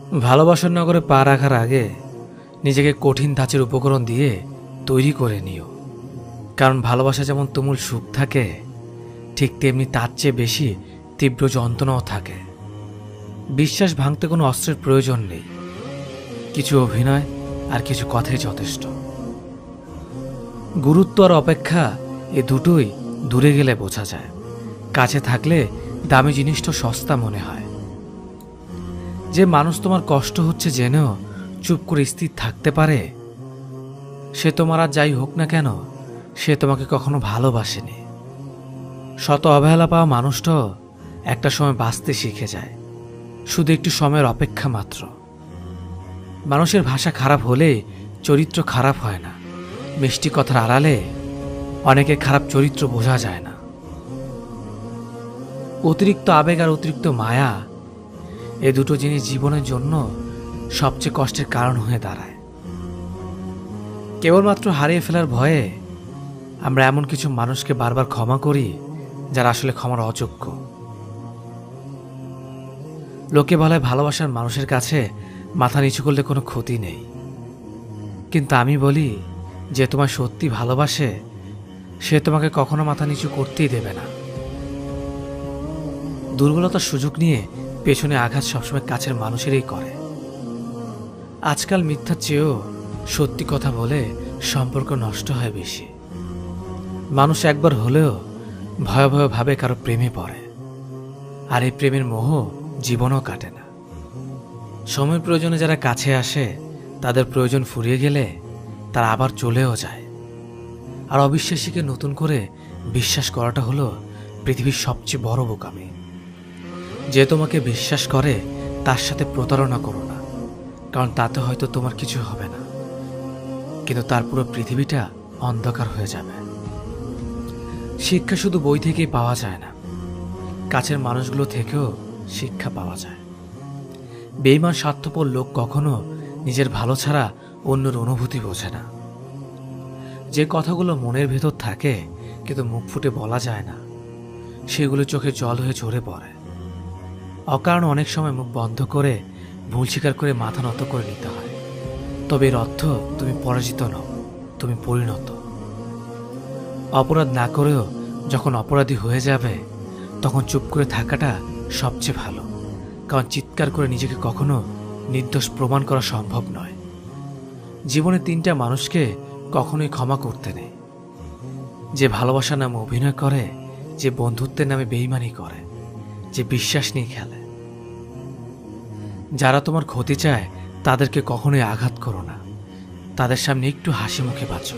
ভালোবাসার নগরে পা রাখার আগে নিজেকে কঠিন ধাঁচের উপকরণ দিয়ে তৈরি করে নিও। কারণ ভালোবাসা যেমন তুমুল সুখ থাকে, ঠিক তেমনি তার চেয়ে বেশি তীব্র যন্ত্রণাও থাকে। বিশ্বাস ভাঙতে কোনো অস্ত্রের প্রয়োজন নেই, কিছু অভিনয় আর কিছু কথাই যথেষ্ট। গুরুত্ব আর অপেক্ষা এ দুটোই দূরে গেলে বোঝা যায়। কাছে থাকলে দামি জিনিসটা সস্তা মনে হয়। যে মানুষ তোমার কষ্ট হচ্ছে জেনেও চুপ করে স্থির থাকতে পারে, সে তোমার আর যাই হোক না কেন, সে তোমাকে কখনো ভালোবাসেনি। শত অবহেলা পাওয়া মানুষটাও একটা সময় বাঁচতে শিখে যায়, শুধু একটু সময়ের অপেক্ষা মাত্র। মানুষের ভাষা খারাপ হলে চরিত্র খারাপ হয় না। মিষ্টি কথার আড়ালে অনেকের খারাপ চরিত্র বোঝা যায় না। অতিরিক্ত আবেগ আর অতিরিক্ত মায়া, এ দুটো জিনিস জীবনের জন্য সবচেয়ে কষ্টের কারণ হয়ে দাঁড়ায়। কেবলমাত্র হারিয়ে ফেলার ভয়ে আমরা এমন কিছু মানুষকে বারবার ক্ষমা করি যারা আসলে ক্ষমার অযোগ্য। লোকে বলে ভালোবাসার মানুষের কাছে মাথা নিচু করলে কোনো ক্ষতি নেই, কিন্তু আমি বলি যে তোমার সত্যি ভালোবাসে সে তোমাকে কখনো মাথা নিচু করতেই দেবে না। দুর্বলতার সুযোগ নিয়ে পেছনে আঘাত সবসময় কাছের মানুষেরই করে। আজকাল মিথ্যার চেয়েও সত্যি কথা বলে সম্পর্ক নষ্ট হয় বেশি। মানুষ একবার হলেও ভয়াবহভাবে কারো প্রেমে পড়ে, আর এই প্রেমের মোহ জীবনও কাটে না। সময় প্রয়োজনে যারা কাছে আসে, তাদের প্রয়োজন ফুরিয়ে গেলে তারা আবার চলেও যায়। আর অবিশ্বাসীকে নতুন করে বিশ্বাস করাটা হলো পৃথিবীর সবচেয়ে বড় বোকামি। যে তোমাকে বিশ্বাস করে তার সাথে প্রতারণা করো না, কারণ তাতে হয়তো তোমার কিছু হবে না, কিন্তু তার পুরো পৃথিবীটা অন্ধকার হয়ে যাবে। শিক্ষা শুধু বই থেকেই পাওয়া যায় না, কাছের মানুষগুলো থেকেও শিক্ষা পাওয়া যায়। বেঈমান স্বার্থপর লোক কখনো নিজের ভালো ছাড়া অন্যের অনুভূতি বোঝে না। যে কথাগুলো মনের ভেতর থাকে কিন্তু মুখ ফুটে বলা যায় না, সেগুলো চোখে জল হয়ে ঝরে পড়ে। অকারণে অনেক সময় মুখ বন্ধ করে ভুল স্বীকার করে মাথা নত করে নিতে হয়। তবে এর অর্থ তুমি পরাজিত নও, তুমি পরিণত। অপরাধ না করেও যখন অপরাধী হয়ে যাবে, তখন চুপ করে থাকাটা সবচেয়ে ভালো, কারণ চিৎকার করে নিজেকে কখনো নির্দোষ প্রমাণ করা সম্ভব নয়। জীবনে তিনটা মানুষকে কখনোই ক্ষমা করতে নেই: যে ভালোবাসার নামে অভিনয় করে, যে বন্ধুত্বের নামে বেইমানি করে, যে বিশ্বাস নিয়ে খেলে। যারা তোমার ক্ষতি চায় তাদেরকে কখনোই আঘাত করো না, তাদের সামনে একটু হাসি মুখে বাঁচো।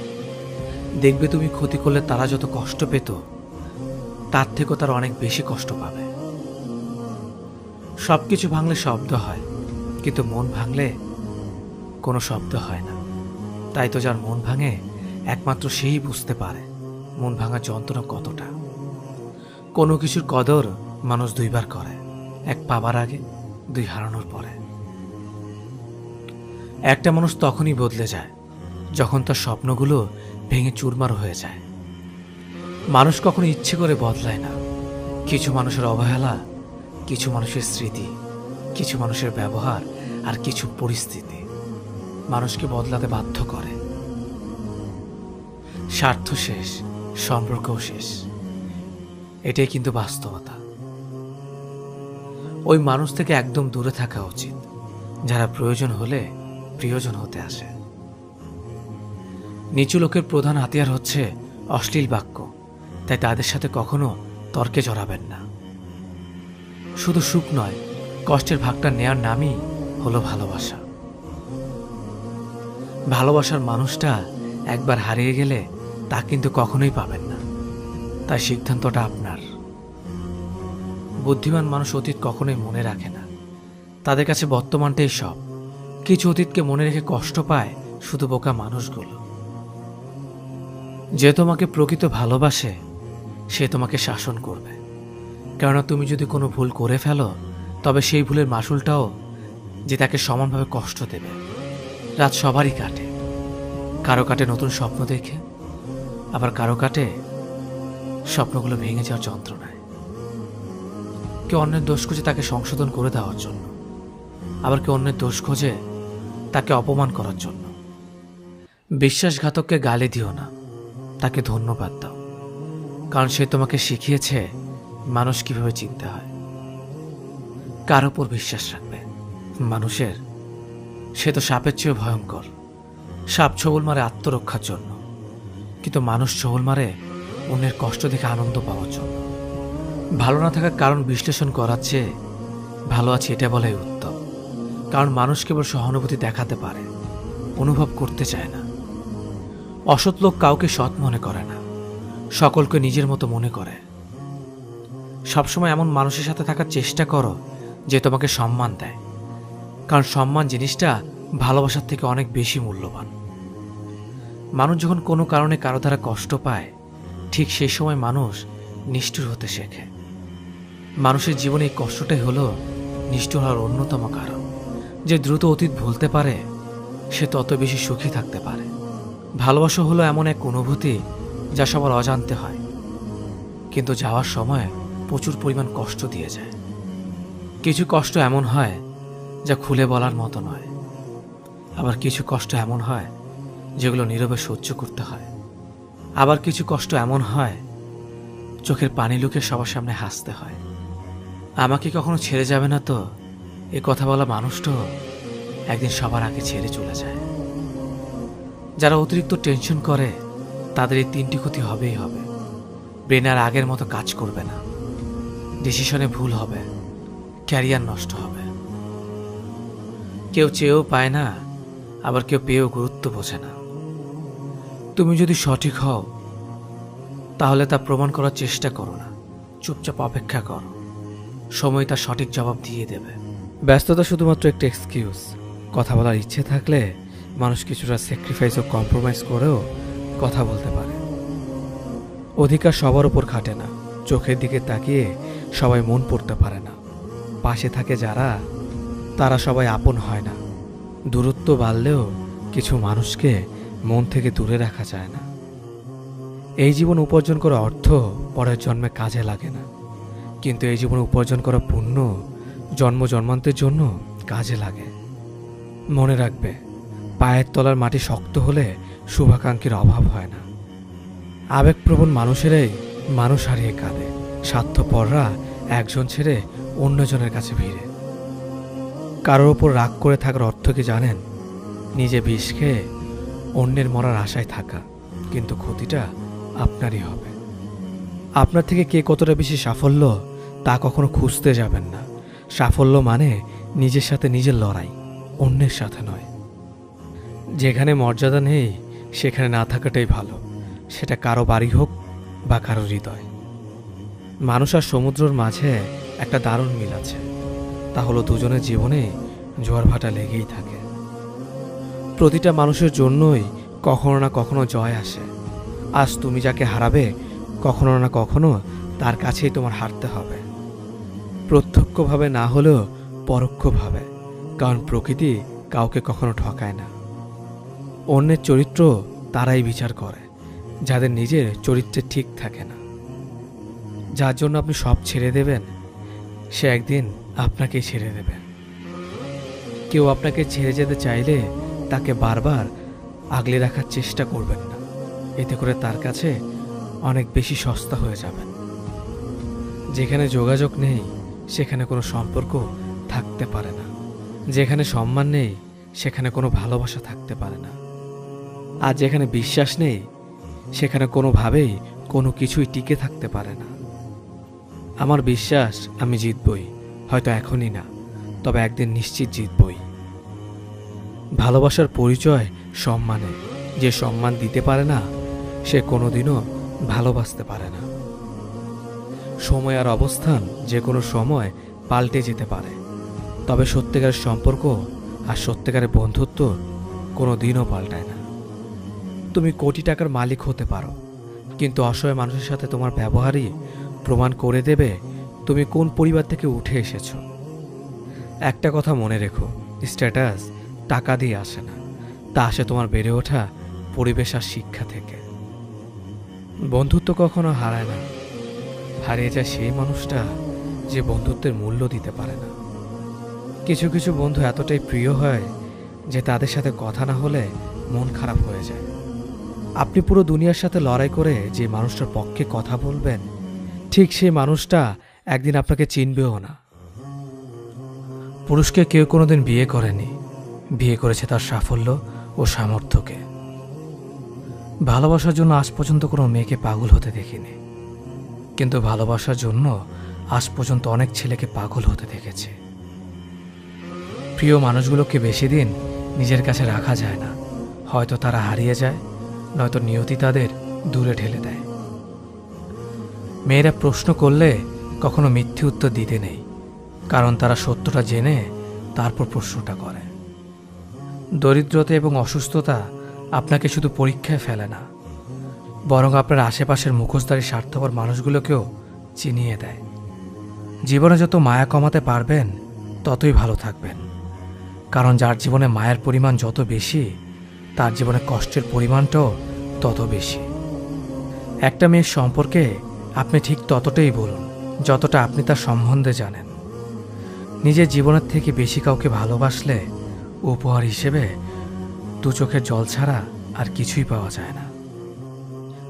দেখবে তুমি ক্ষতি করলে তারা যত কষ্ট পেত, তার থেকেও তারা অনেক বেশি কষ্ট পাবে। সবকিছু ভাঙলে শব্দ হয়, কিন্তু মন ভাঙলে কোনো শব্দ হয় না। তাই তো যার মন ভাঙে একমাত্র সেই বুঝতে পারে মন ভাঙার যন্ত্রণা কতটা। কোনো কিছুর কদর মানুষ দুইবার করে, এক পাবার আগে, দুই হারানোর পরে। একটা মানুষ তখনই বদলে যায় যখন তার স্বপ্নগুলো ভেঙে চুরমার হয়ে যায়। মানুষ কখনো ইচ্ছে করে বদলায় না। কিছু মানুষের অবহেলা, কিছু মানুষের স্মৃতি, কিছু মানুষের ব্যবহার আর কিছু পরিস্থিতি মানুষকে বদলাতে বাধ্য করে। স্বার্থ শেষ, সম্পর্কও শেষ, এটাই কিন্তু বাস্তবতা। ওই মানুষ থেকে একদম দূরে থাকা উচিত যারা প্রয়োজন হলে প্রিয়জন হতে আসে। নিচু লোকের প্রধান হাতিয়ার হচ্ছে অশ্লীল বাক্য, তাই তাদের সাথে কখনো তর্কে জড়াবেন না। শুধু সুখ নয়, কষ্টের ভাগটা নেয়ার নামই হলো ভালোবাসা। ভালোবাসার মানুষটা একবার হারিয়ে গেলে তা কিন্তু কখনোই পাবেন না, তাই সিদ্ধান্তটা আপনার। বুদ্ধিমান মানুষ অতীত কখনোই মনে রাখে না, তাদের কাছে বর্তমানটাই সব। কিছু অতীতকে মনে রেখে কষ্ট পায় শুধু বোকা মানুষগুলো। যে তোমাকে প্রকৃত ভালোবাসে সে তোমাকে শাসন করবে, কেননা তুমি যদি কোনো ভুল করে ফেলো, তবে সেই ভুলের মাসুলটাও যে তাকে সমানভাবে কষ্ট দেবে। রাত সবারই কাটে, কারো কাটে নতুন স্বপ্ন দেখে, আবার কারো কাটে স্বপ্নগুলো ভেঙে যাওয়ার যন্ত্রণায়। কেউ অন্যের দোষ খুঁজে তাকে সংশোধন করে দেওয়ার জন্য। আবার কেউ অন্যের দোষ খোঁজে তাকে অপমান করার জন্য। বিশ্বাসঘাতককে গালি দিও না, তাকে ধন্যবাদ দাও, কারণ সে তোমাকে শিখিয়েছে মানুষ কিভাবে চিনতে হয়। কার উপর বিশ্বাস রাখবে? মানুষের? সে তো সাপের চেয়েও ভয়ঙ্কর। সাপ ছবল মারে আত্মরক্ষার জন্য, কিন্তু মানুষ ছবল মারে অন্যের কষ্ট দেখে আনন্দ পাওয়ার জন্য। ভালো না থাকার কারণ বিশ্লেষণ করার চেয়ে ভালো আছে এটা বলাই উত্তম। কারণ মানুষ কেবল সহানুভূতি দেখাতে পারে, অনুভব করতে চায় না। অসৎ লোক কাউকে সৎ মনে করে না, সকলকে নিজের মতো মনে করে। সবসময় এমন মানুষের সাথে থাকার চেষ্টা করো যে তোমাকে সম্মান দেয়, কারণ সম্মান জিনিসটা ভালোবাসার থেকে অনেক বেশি মূল্যবান। মানুষ যখন কোনো কারণে কারো দ্বারা কষ্ট পায়, ঠিক সেই সময় মানুষ নিষ্ঠুর হতে শেখে। মানুষের জীবনে এই কষ্টটাই হলো নিষ্ঠুর হওয়ার অন্যতম কারণ। যে দ্রুত অতীত ভুলতে পারে সে তত বেশি সুখী থাকতে পারে। ভালোবাসা হলো এমন এক অনুভূতি যা সবার অজান্তে হয়, কিন্তু যাওয়ার সময় প্রচুর পরিমাণ কষ্ট দিয়ে যায়। কিছু কষ্ট এমন হয় যা খুলে বলার মতো নয়, আবার কিছু কষ্ট এমন হয় যেগুলো নীরবে সহ্য করতে হয়। আবার কিছু কষ্ট এমন হয় চোখের পানি লুকিয়ে সবার সামনে হাসতে হয়। আমাকে কখনো ছেড়ে যাবে না তো, এ কথা বলা মানুষটাও একদিন সবার আগে ছেড়ে চলে যায়। যারা অতিরিক্ত টেনশন করে তাদের এই তিনটি ক্ষতি হবেই হবে। ব্রেন আর আগের মতো কাজ করবে না, ডিসিশনে ভুল হবে, ক্যারিয়ার নষ্ট হবে। কেউ চেয়েও পায় না, আবার কেউ পেয়েও গুরুত্ব বোঝে না। তুমি যদি সঠিক হও তাহলে তা প্রমাণ করার চেষ্টা করো না, চুপচাপ অপেক্ষা করো, সময় তার সঠিক জবাব দিয়ে দেবে। ব্যস্ততা শুধুমাত্র একটা এক্সকিউজ। কথা বলার ইচ্ছে থাকলে মানুষ কিছুটা স্যাক্রিফাইস ও কম্প্রোমাইজ করেও কথা বলতে পারে। অধিকার সবার উপর খাটে না, চোখের দিকে তাকিয়ে সবাই মন পড়তে পারে না। পাশে থাকে যারা, তারা সবাই আপন হয় না। দূরত্ব বাড়লেও কিছু মানুষকে মন থেকে দূরে রাখা যায় না। এই জীবন উপার্জন করা অর্থ পরের জন্মে কাজে লাগে না, কিন্তু এই জীবন উপার্জন করা পুণ্য জন্ম জন্মান্তের জন্য কাজে লাগে। মনে রাখবে, পায়ের তলার মাটি শক্ত হলে শুভাকাঙ্ক্ষীর অভাব হয় না। আবেগপ্রবণ মানুষেরাই মানুষ হারিয়ে কাঁদে, স্বার্থপররা একজন ছেড়ে অন্যজনের কাছে ভিড়ে। কারোর ওপর রাগ করে থাকার অর্থ কি জানেন? নিজে বিষ খেয়ে অন্যের মরার আশায় থাকা, কিন্তু ক্ষতিটা আপনারই হবে। আপনার থেকে কে কতটা বেশি সাফল্য তা কখনো খুঁজতে যাবেন না। সাফল্য মানে নিজের সাথে নিজের লড়াই, অন্যের সাথে নয়। যেখানে মর্যাদা নেই সেখানে না থাকাটাই ভালো, সেটা কারো বাড়ি হোক বা কারো হৃদয়। মানুষ আর সমুদ্রের মাঝে একটা দারুণ মিল আছে, তা হলো দুজনের জীবনে জোয়ার ভাটা লেগেই থাকে। প্রতিটা মানুষের জন্যই কখনো না কখনো জয় আসে। আজ তুমি যাকে হারাবে, কখনো না কখনো তার কাছেই তোমার হারতে হবে। প্রত্যক্ষভাবে না হলেও পরোক্ষভাবে, কারণ প্রকৃতি কাউকে কখনো ঠকায় না। অন্যের চরিত্র তারাই বিচার করে যাদের নিজের চরিত্রে ঠিক থাকে না। যার জন্য আপনি সব ছেড়ে দেবেন, সে একদিন আপনাকেই ছেড়ে দেবে। কেউ আপনাকে ছেড়ে যেতে চাইলে তাকে বারবার আগলে রাখার চেষ্টা করবেন না, এতে করে তার কাছে অনেক বেশি সস্তা হয়ে যাবেন। যেখানে যোগাযোগ নেই সেখানে কোনো সম্পর্ক থাকতে পারে না, যেখানে সম্মান নেই সেখানে কোনো ভালোবাসা থাকতে পারে না, আর যেখানে বিশ্বাস নেই সেখানে কোনোভাবেই কোনো কিছুই টিকে থাকতে পারে না। আমার বিশ্বাস আমি জিতবই, হয়তো এখনই না, তবে একদিন নিশ্চিত জিতবই। ভালোবাসার পরিচয় সম্মানে। যে সম্মান দিতে পারে না সে কোনোদিনও ভালোবাসতে পারে না। সময় আর অবস্থান যে কোনো সময় পাল্টে যেতে পারে, তবে সত্যিকারের সম্পর্ক আর সত্যিকারের বন্ধুত্ব কোনো দিনও পাল্টায় না। তুমি কোটি টাকার মালিক হতে পারো, কিন্তু অসহায় মানুষের সাথে তোমার ব্যবহারই প্রমাণ করে দেবে তুমি কোন পরিবার থেকে উঠে এসেছো। একটা কথা মনে রেখো, স্ট্যাটাস টাকা দিয়ে আসে না, তা আসে তোমার বেড়ে ওঠা পরিবেশ আর শিক্ষা থেকে। বন্ধুত্ব কখনো হারায় না, হারিয়ে যায় সেই মানুষটা যে বন্ধুত্বের মূল্য দিতে পারে না। কিছু কিছু বন্ধু এতটাই প্রিয় হয় যে তাদের সাথে কথা না হলে মন খারাপ হয়ে যায়। আপনি পুরো দুনিয়ার সাথে লড়াই করে যে মানুষটার পক্ষে কথা বলবেন, ঠিক সেই মানুষটা একদিন আপনাকে চিনবেও না। পুরুষকে কেউ কোনোদিন বিয়ে করেনি, বিয়ে করেছে তার সাফল্য ও সামর্থ্যকে। ভালোবাসার জন্য আজ পর্যন্ত কোনো মেয়েকে পাগল হতে দেখিনি, কিন্তু ভালোবাসার জন্য আজ পর্যন্ত অনেক ছেলেকে পাগল হতে দেখেছে। প্রিয় মানুষগুলোকে বেশি দিন নিজের কাছে রাখা যায় না, হয়তো তারা হারিয়ে যায়, নয়তো নিয়তি তাদের দূরে ঠেলে দেয়। মেয়েরা প্রশ্ন করলে কখনো মিথ্যে উত্তর দিতে নেই, কারণ তারা সত্যটা জেনে তারপর প্রশ্নটা করে। দরিদ্রতা এবং অসুস্থতা আপনাকে শুধু পরীক্ষায় ফেলে না, বরং আপনার আশেপাশের মুখোশধারী স্বার্থপর মানুষগুলোকেও চিনিয়ে দেয়। জীবনে যত মায়া কমাতে পারবেন ততই ভালো থাকবেন, কারণ যার জীবনে মায়ের পরিমাণ যত বেশি, তার জীবনে কষ্টের পরিমাণটাও তত বেশি। একটা মেয়ের সম্পর্কে আপনি ঠিক ততটাই বলুন যতটা আপনি তার সম্বন্ধে জানেন। নিজের জীবনের থেকে বেশি কাউকে ভালোবাসলে উপহার হিসেবে দু চোখের জল ছাড়া আর কিছুই পাওয়া যায় না।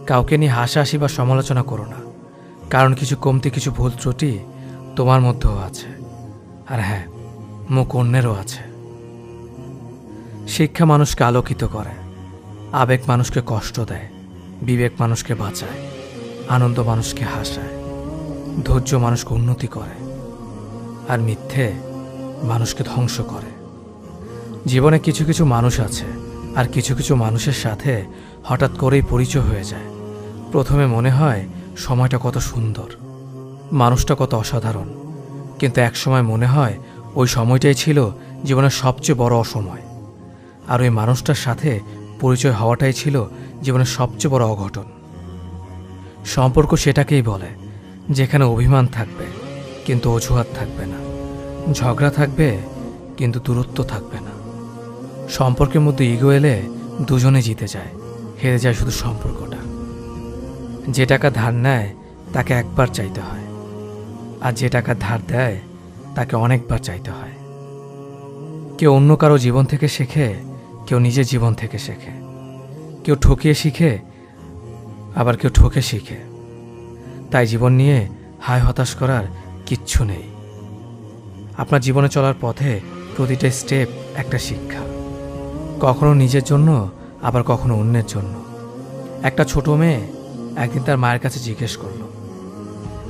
কাউকে নিয়ে হাসাহাসি বা সমালোচনা করো না, কারণ কিছু কমতি, কিছু ভুল ত্রুটি তোমার মধ্যেও আছে, আর হ্যাঁ, মুখ অন্যেরও আছে। শিক্ষা মানুষকে আলোকিত করে, আবেগ মানুষকে কষ্ট দেয়, বিবেক মানুষকে বাঁচায়, আনন্দ মানুষকে হাসায়, ধৈর্য মানুষকে উন্নতি করে, আর মিথ্যে মানুষকে ধ্বংস করে। জীবনে কিছু কিছু মানুষ আছে, আর কিছু কিছু মানুষের সাথে হঠাৎ করেই পরিচয় হয়ে যায়। প্রথমে মনে হয় সময়টা কত সুন্দর, মানুষটা কত অসাধারণ, কিন্তু একসময় মনে হয় ওই সময়টাই ছিল জীবনের সবচেয়ে বড় অসময়, আর ওই মানুষটার সাথে পরিচয় হওয়াটাই ছিল জীবনের সবচেয়ে বড় অঘটন। সম্পর্ক সেটাকেই বলে যেখানে অভিমান থাকবে কিন্তু অজুহাত থাকবে না, ঝগড়া থাকবে কিন্তু দূরত্ব থাকবে না। সম্পর্কের মধ্যে ইগো এলে দুজনে জিতে যায়, হেরে যায় শুধু সম্পর্কটা। যে টাকা ধার নেয় তাকে একবার চাইতে হয়, আর যে টাকা ধার দেয় তাকে অনেকবার চাইতে হয়। কেউ অন্য কারো জীবন থেকে শেখে, কেউ নিজের জীবন থেকে শেখে, কেউ ঠকিয়ে শিখে, আবার কেউ ঠকে শিখে। তাই জীবন নিয়ে হায় হতাশ করার কিচ্ছু নেই। আপনার জীবনে চলার পথে প্রতিটা স্টেপ একটা শিক্ষা, কখনো নিজের জন্য, আবার কখনো অন্যের জন্য। একটা ছোট মেয়ে একদিন তার মায়ের কাছে জিজ্ঞেস করলো,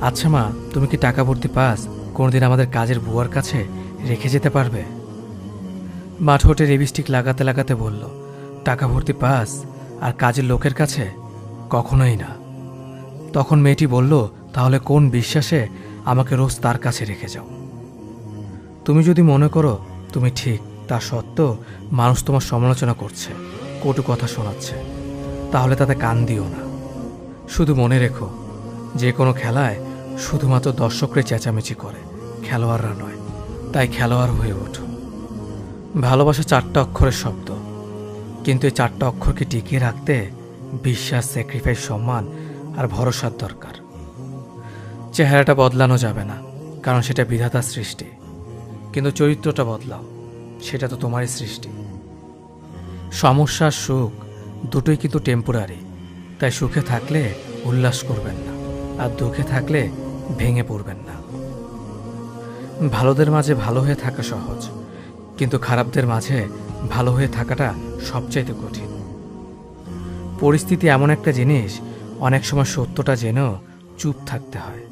আচ্ছা মা, তুমি কি টাকা ভর্তি পাস কোনোদিন আমাদের কাজের বুয়ার কাছে রেখে যেতে পারবে? মা ঠোঁটে লিপস্টিক লাগাতে লাগাতে বলল, টাকা ভর্তি পাস আর কাজের লোকের কাছে? কখনোই না। তখন মেয়েটি বলল, তাহলে কোন বিশ্বাসে আমাকে রোজ তার কাছে রেখে যাও? তুমি যদি মনে করো তুমি ঠিক, তা সত্ত্বেও মানুষ তোমার সমালোচনা করছে, কটু কথা শোনাচ্ছে, তাহলে তাতে কান দিও না। শুধু মনে রেখো, যে কোনো খেলায় শুধুমাত্র দর্শকরা চেঁচামেচি করে, খেলোয়াড়রা নয়। তাই খেলোয়াড় হয়ে ওঠো। ভালোবাসা 4টা অক্ষরের শব্দ, কিন্তু এই 4টা অক্ষরকে টিকিয়ে রাখতে বিশ্বাস, স্যাক্রিফাইস, সম্মান আর ভরসার দরকার। চেহারাটা বদলানো যাবে না, কারণ সেটা বিধাতার সৃষ্টি, কিন্তু চরিত্রটা বদলাও, সেটা তো তোমারই সৃষ্টি। সমস্যা আর সুখ দুটোই কিন্তু টেম্পোরারি, তাই সুখে থাকলে উল্লাস করবেন না, আর দুঃখে থাকলে ভেঙে পড়বেন না। ভালোদের মাঝে ভালো হয়ে থাকা সহজ, কিন্তু খারাপদের মাঝে ভালো হয়ে থাকাটা সবচাইতে কঠিন। পরিস্থিতি এমন একটা জিনিস, অনেক সময় সত্যটা জেনেও চুপ থাকতে হয়।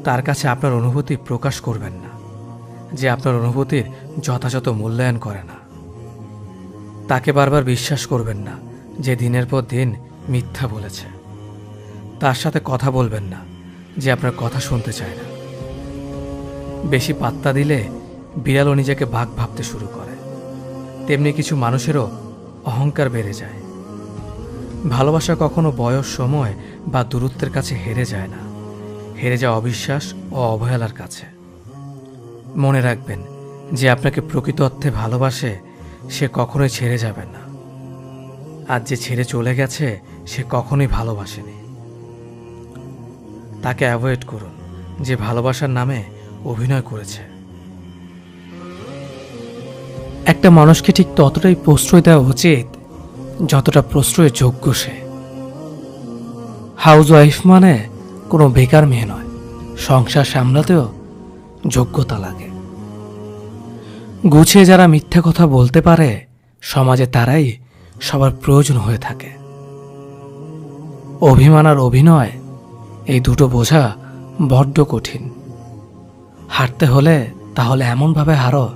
তার কাছে আপনার অনুভূতি প্রকাশ করবেন না, যে আপনার অনুভূতির যথাযথ মূল্যায়ন করে না। তাকে বারবার বিশ্বাস করবেন না, যে দিনের পর দিন মিথ্যা বলেছে। তার সাথে কথা বলবেন না, যে আপনার কথা শুনতে চায় না। বেশি পাত্তা দিলে বিড়ালও নিজেকে বাঘ ভাবতে শুরু করে, তেমনি কিছু মানুষেরও অহংকার বেড়ে যায়। ভালোবাসা কখনো বয়স, সময় বা দূরত্বের কাছে হেরে যায় না, হেরে যায় অবিশ্বাস ও অবহেলার কাছে। মনে রাখবেন, যে আপনাকে প্রকৃত অর্থে ভালোবাসে সে কখনোই ছেড়ে যাবে না, আর যে ছেড়ে চলে গেছে সে কখনোই ভালোবাসেনি। তাকে অ্যাভয়েড করুন, যে ভালোবাসার নামে অভিনয় করেছে। একটা মানুষকে ঠিক ততটাই প্রশ্রয় দেওয়া উচিত যতটা প্রশ্রয়ের যোগ্য সে। হাউস ওয়াইফ মানে কোনো বেকার মেয়ে নয়, সংসার সামলাতেও যোগ্যতা লাগে। গুছিয়ে যারা মিথ্যা কথা বলতে পারে সমাজে তারাই সবার প্রয়োজন হয়ে থাকে। অভিমান আর অভিনয় এই দুটো বোঝা বড্ড কঠিন। হারতে হলে তাহলে এমনভাবে হারো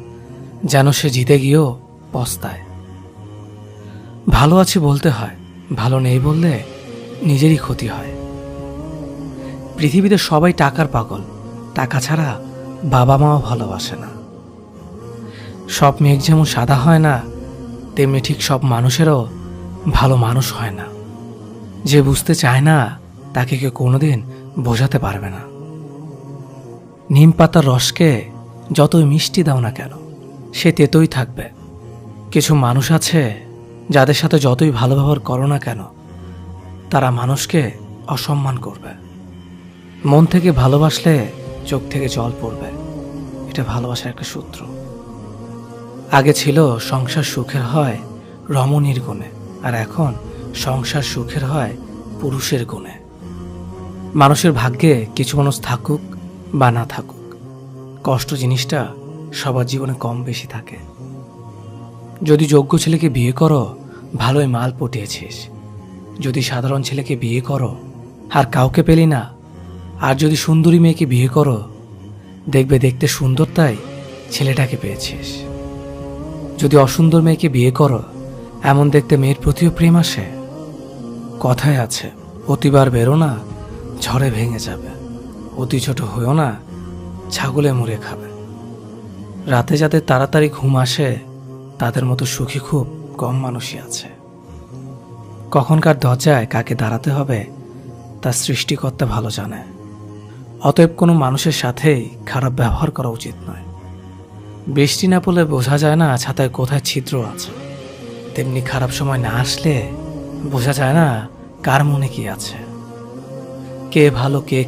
যেন সে জিতে গিয়েও পস্তায়। ভালো আছি বলতে হয়, ভালো নেই বললে নিজেরই ক্ষতি হয়। পৃথিবীতে সবাই টাকার পাগল, টাকা ছাড়া বাবা মাও ভালোবাসে না। সব মেঘ যেমন সাদা হয় না, তেমনি ঠিক সব মানুষেরও ভালো মানুষ হয় না। যে বুঝতে চায় না তাকে কেউ কোনোদিন বোঝাতে পারবে না। নিম পাতার রসকে যতই মিষ্টি দাও না কেন, সে তেতোই থাকবে। কিছু মানুষ আছে যাদের সাথে যতই ভালো ব্যবহার করো না কেন, তারা মানুষকে অসম্মান করবে। মন থেকে ভালোবাসলে চোখ থেকে জল পড়বে, এটা ভালোবাসার একটা সূত্র। আগে ছিল সংসার সুখের হয় রমণীর গুণে, আর এখন সংসার সুখের হয় পুরুষের গুণে। মানুষের ভাগ্যে কিছু মানুষ থাকুক বা না থাকুক, কষ্ট জিনিসটা সবার জীবনে কম বেশি থাকে। যদি যোগ্য ছেলেকে বিয়ে করো, ভালোই মাল পটিয়েছিস। যদি সাধারণ ছেলেকে বিয়ে করো, আর কাউকে পেলি না। আর যদি সুন্দরী মেয়েকে বিয়ে করো, দেখবে দেখতে সুন্দর তাই ছেলেটাকে পেয়েছিস। যদি অসুন্দর মেয়েকে বিয়ে করো, এমন দেখতে মেয়ের প্রতিও প্রেম আসে। কথায় আছে, অতিবার বেরো না, ঝড়ে ভেঙে যাবে। অতি ছোট হয়েও না, ছাগলে মুড়ে খাবে। রাতে যাদের তাড়াতাড়ি ঘুম আসে, তাদের মতো সুখী খুব কম মানুষই আছে। কখনকার দরজায় কাকে দাঁড়াতে হবে তা সৃষ্টিকর্তা ভালো জানে। অতএব কোনো মানুষের সাথেই খারাপ ব্যবহার করা উচিত নয়। বৃষ্টি না পড়লে বোঝা যায় না ছাতায় কোথায় ছিদ্র আছে, তেমনি খারাপ সময় না আসলে বোঝা যায় না কার মনে কি আছে। কে ভালো কে